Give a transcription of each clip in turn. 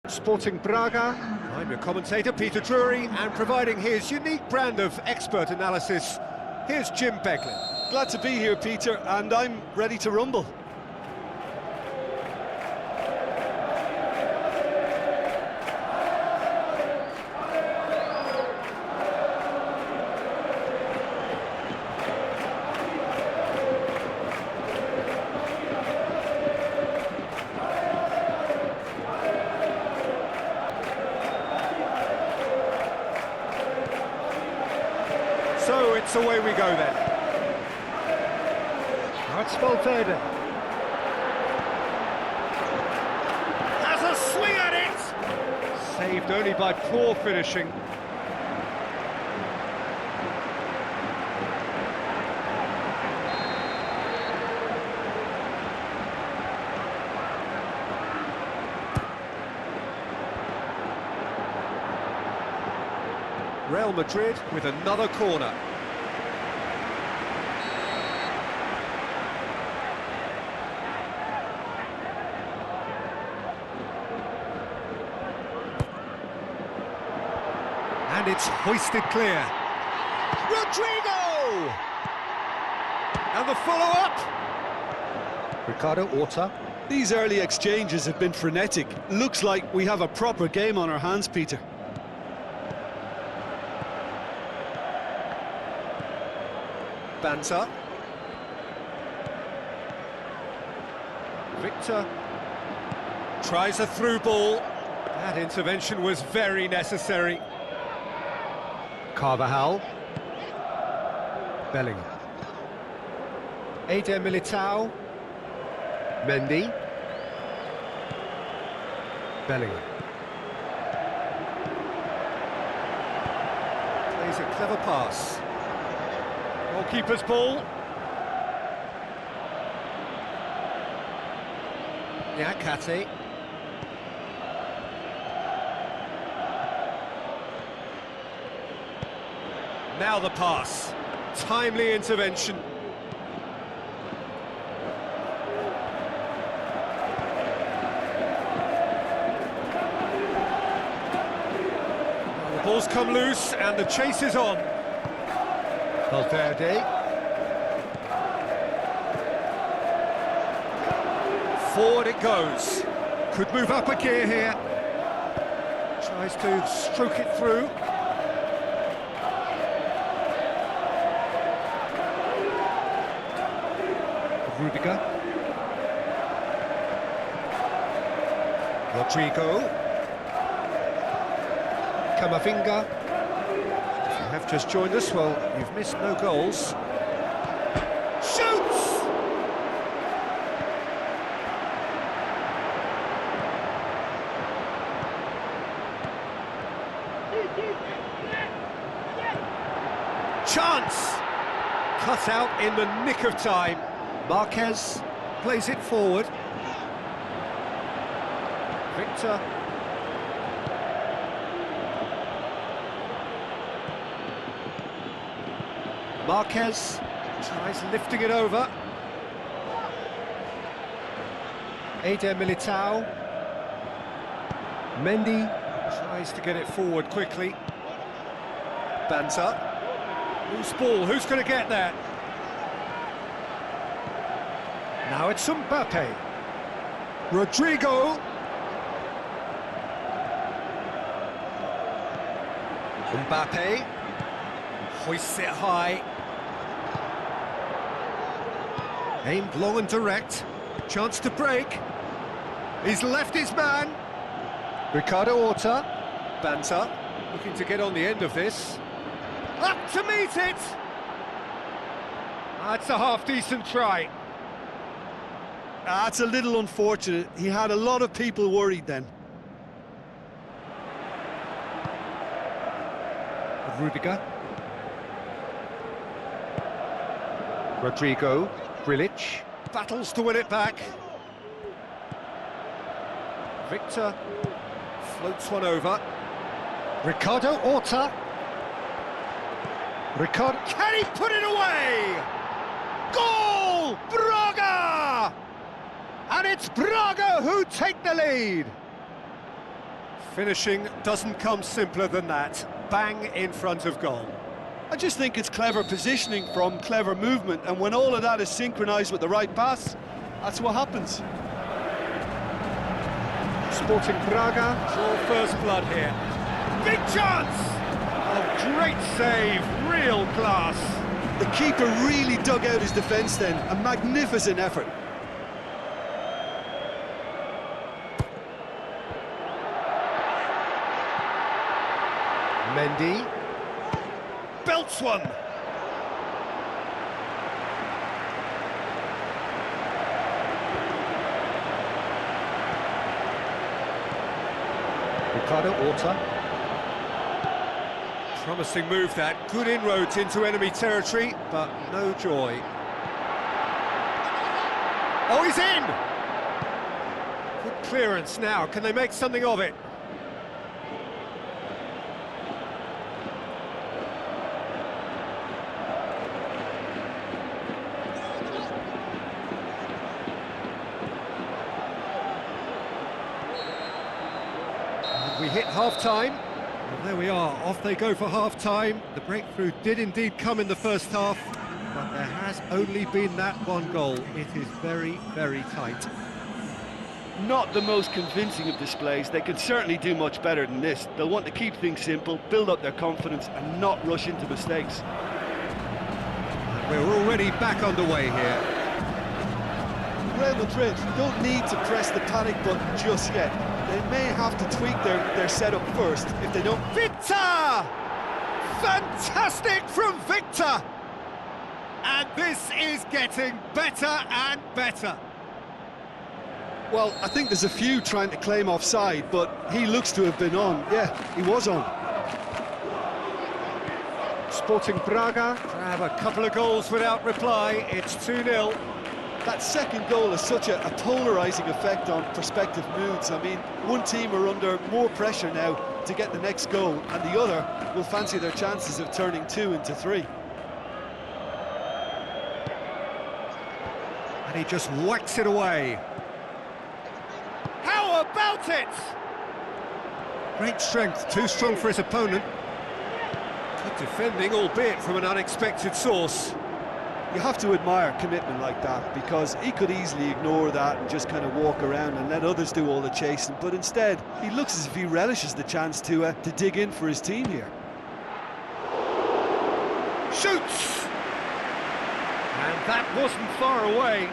Sporting Braga. I'm your commentator, Peter Drury, and providing his unique brand of expert analysis, here's Jim Beglin. Glad to be here, Peter, and I'm ready to rumble. So it's away we go then. That's Valverde. Has a swing at it! Saved only by poor finishing. Real Madrid with another corner. And it's hoisted clear. Rodrigo! And the follow-up. Ricardo Horta. These early exchanges have been frenetic. Looks like we have a proper game on our hands, Peter. Banter. Victor tries a through ball. That intervention was very necessary. Carvajal. Bellingham. Eder Militao. Mendy. Bellingham. Plays a clever pass. Goalkeeper's ball. Nyakate. Now the pass. Timely intervention. Well, the ball's come loose and the chase is on. Valverde. Forward it goes. Could move up a gear here. Tries to stroke it through. Rudiger. Rodrigo. Camavinga. If you have just joined us, well, you've missed no goals. Shoots! Chance! Cut out in the nick of time. Marquez plays it forward. Victor. Marquez tries lifting it over. Eder Militao. Mendy tries to get it forward quickly. Banter. Loose ball, who's going to get that? Now it's Mbappe. Rodrigo. Mbappe hoists it high. Aimed long and direct. Chance to break. He's left his man. Ricardo Horta. Banter. Looking to get on the end of this. Up to meet it! That's a half-decent try. That's a little unfortunate. He had a lot of people worried then. Rudiger. Rodrigo. Grilic. Battles to win it back. Victor floats one over. Ricardo Horta. Ricardo. Can he put it away? Goal! Braga! And it's Braga who take the lead. Finishing doesn't come simpler than that. Bang in front of goal. I just think it's clever positioning from clever movement, and when all of that is synchronised with the right pass, that's what happens. Sporting Braga draw first blood here. Big chance! Oh, great save, real class. The keeper really dug out his defence then, a magnificent effort. Mendy belts one. Ricardo Horta. Promising move that, good inroads into enemy territory, but no joy. Oh, he's in! Good clearance now, can they make something of it? We hit half-time, and there we are, off they go for half-time. The breakthrough did indeed come in the first half, but there has only been that one goal. It is very, very tight. Not the most convincing of displays. They can certainly do much better than this. They'll want to keep things simple, build up their confidence, and not rush into mistakes. And we're already back underway here. Real Madrid don't need to press the panic button just yet. They may have to tweak their setup first if they don't. Victor! Fantastic from Victor! And this is getting better and better. Well, I think there's a few trying to claim offside, but he looks to have been on. Yeah, he was on. Sporting Braga grab a couple of goals without reply. It's 2-0. That second goal has such a polarising effect on prospective moods. I mean, one team are under more pressure now to get the next goal, and the other will fancy their chances of turning 2 into 3. And he just whacks it away. How about it? Great strength, too strong for his opponent. Good defending, albeit from an unexpected source. You have to admire commitment like that, because he could easily ignore that and just kind of walk around and let others do all the chasing, but instead he looks as if he relishes the chance to dig in for his team here. Shoots! And that wasn't far away.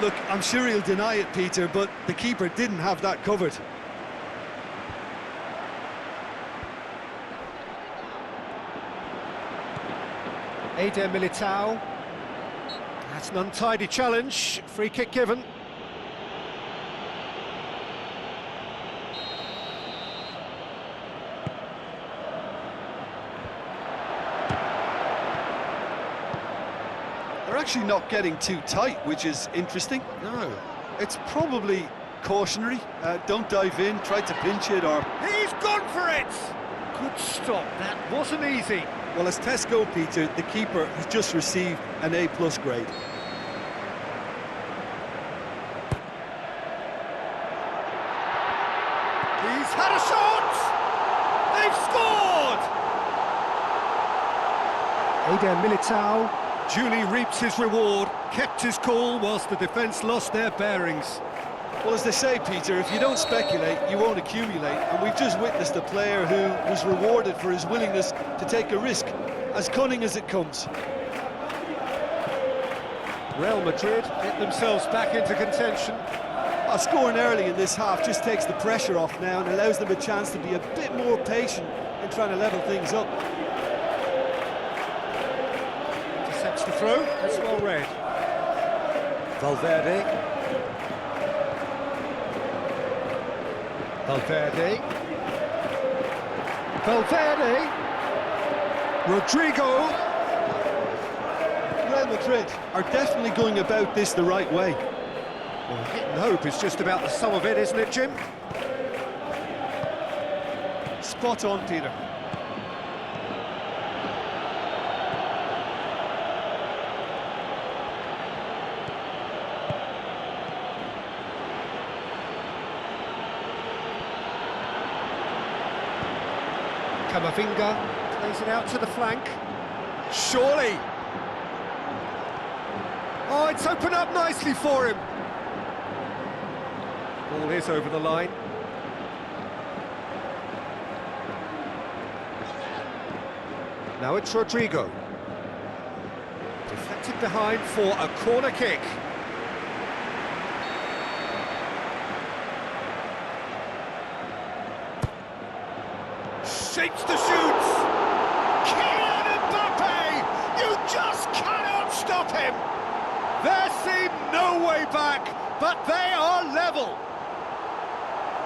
Look, I'm sure he'll deny it, Peter, but the keeper didn't have that covered. Eder Militao. That's an untidy challenge. Free kick given. They're actually not getting too tight, which is interesting. No. It's probably cautionary. Don't dive in, try to pinch it, or... He's gone for it! Good stop, that wasn't easy. Well, as tests go, Peter, the keeper has just received an A+ grade. He's had a shot! They've scored! Eder Militao duly reaps his reward, kept his cool whilst the defence lost their bearings. Well, as they say, Peter, if you don't speculate, you won't accumulate, and we've just witnessed a player who was rewarded for his willingness to take a risk, as cunning as it comes. Real Madrid get themselves back into contention. Scoring early in this half just takes the pressure off now and allows them a chance to be a bit more patient in trying to level things up. Intercepts the throw, that's well read. Valverde. Rodrigo. Real Madrid are definitely going about this the right way. Well, hit and hope is just about the sum of it, isn't it, Jim? Spot on, Peter. Camavinga plays it out to the flank. Surely! Oh, it's opened up nicely for him. Ball is over the line. Now it's Rodrigo. Deflected behind for a corner kick. Shapes to shoot. Kylian Mbappe! You just cannot stop him! There seemed no way back, but they are level.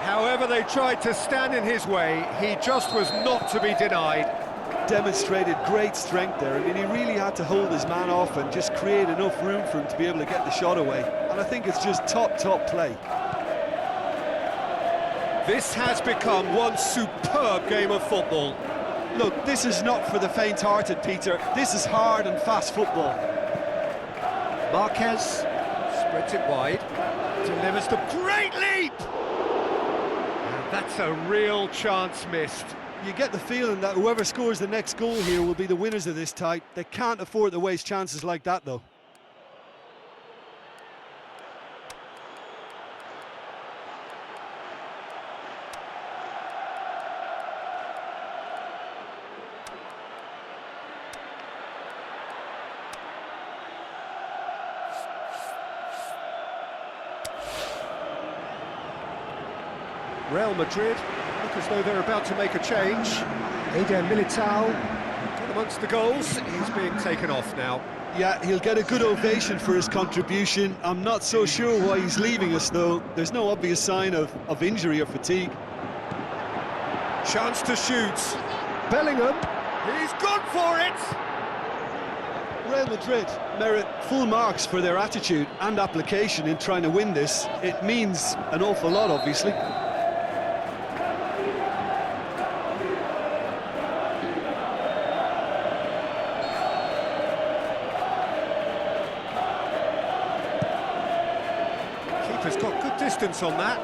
However they tried to stand in his way, he just was not to be denied. Demonstrated great strength there. I mean, he really had to hold his man off and just create enough room for him to be able to get the shot away. And I think it's just top play. This has become one superb game of football. Look, this is not for the faint-hearted, Peter. This is hard and fast football. Marquez spreads it wide, delivers the great leap! And that's a real chance missed. You get the feeling that whoever scores the next goal here will be the winners of this tie. They can't afford to waste chances like that, though. Real Madrid look as though they're about to make a change. Eder Militao got amongst the goals. He's being taken off now. Yeah, he'll get a good ovation for his contribution. I'm not so sure why he's leaving us, though. There's no obvious sign of injury or fatigue. Chance to shoot. Bellingham, he's gone for it! Real Madrid merit full marks for their attitude and application in trying to win this. It means an awful lot, obviously. Keeper's got good distance on that.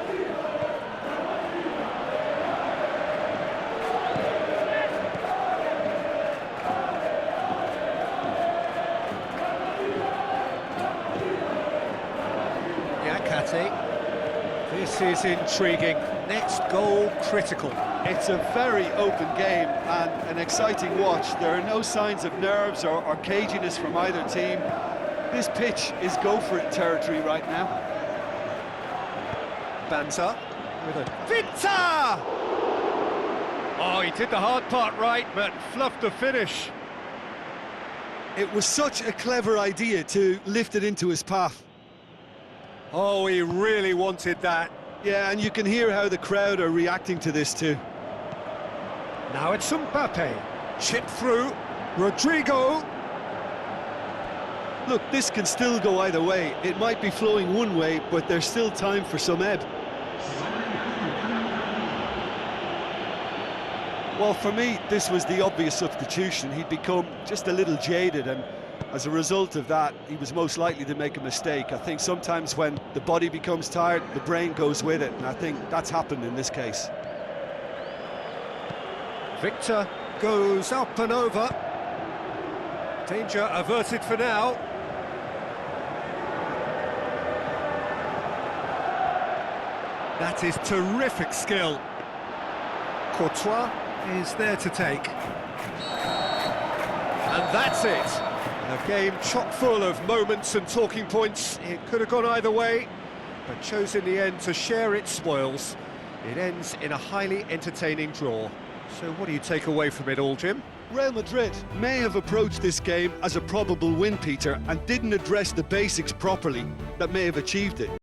This is intriguing. Next goal critical. It's a very open game and an exciting watch. There are no signs of nerves or caginess from either team. This pitch is go-for-it territory right now. Banter with a Vinta! Oh, he did the hard part right, but fluffed the finish. It was such a clever idea to lift it into his path. Oh, he really wanted that. Yeah, and you can hear how the crowd are reacting to this too. Now it's Mbappe. Chip through. Rodrigo. Look, this can still go either way. It might be flowing one way, but there's still time for some ebb. Well, for me, this was the obvious substitution. He'd become just a little jaded, and as a result of that, he was most likely to make a mistake. I think sometimes when the body becomes tired, the brain goes with it, and I think that's happened in this case. Victor goes up and over. Danger averted for now. That is terrific skill. Courtois is there to take. And that's it. A game chock full of moments and talking points. It could have gone either way, but chose in the end to share its spoils. It ends in a highly entertaining draw. So what do you take away from it all, Jim? Real Madrid may have approached this game as a probable win, Peter, and didn't address the basics properly that may have achieved it.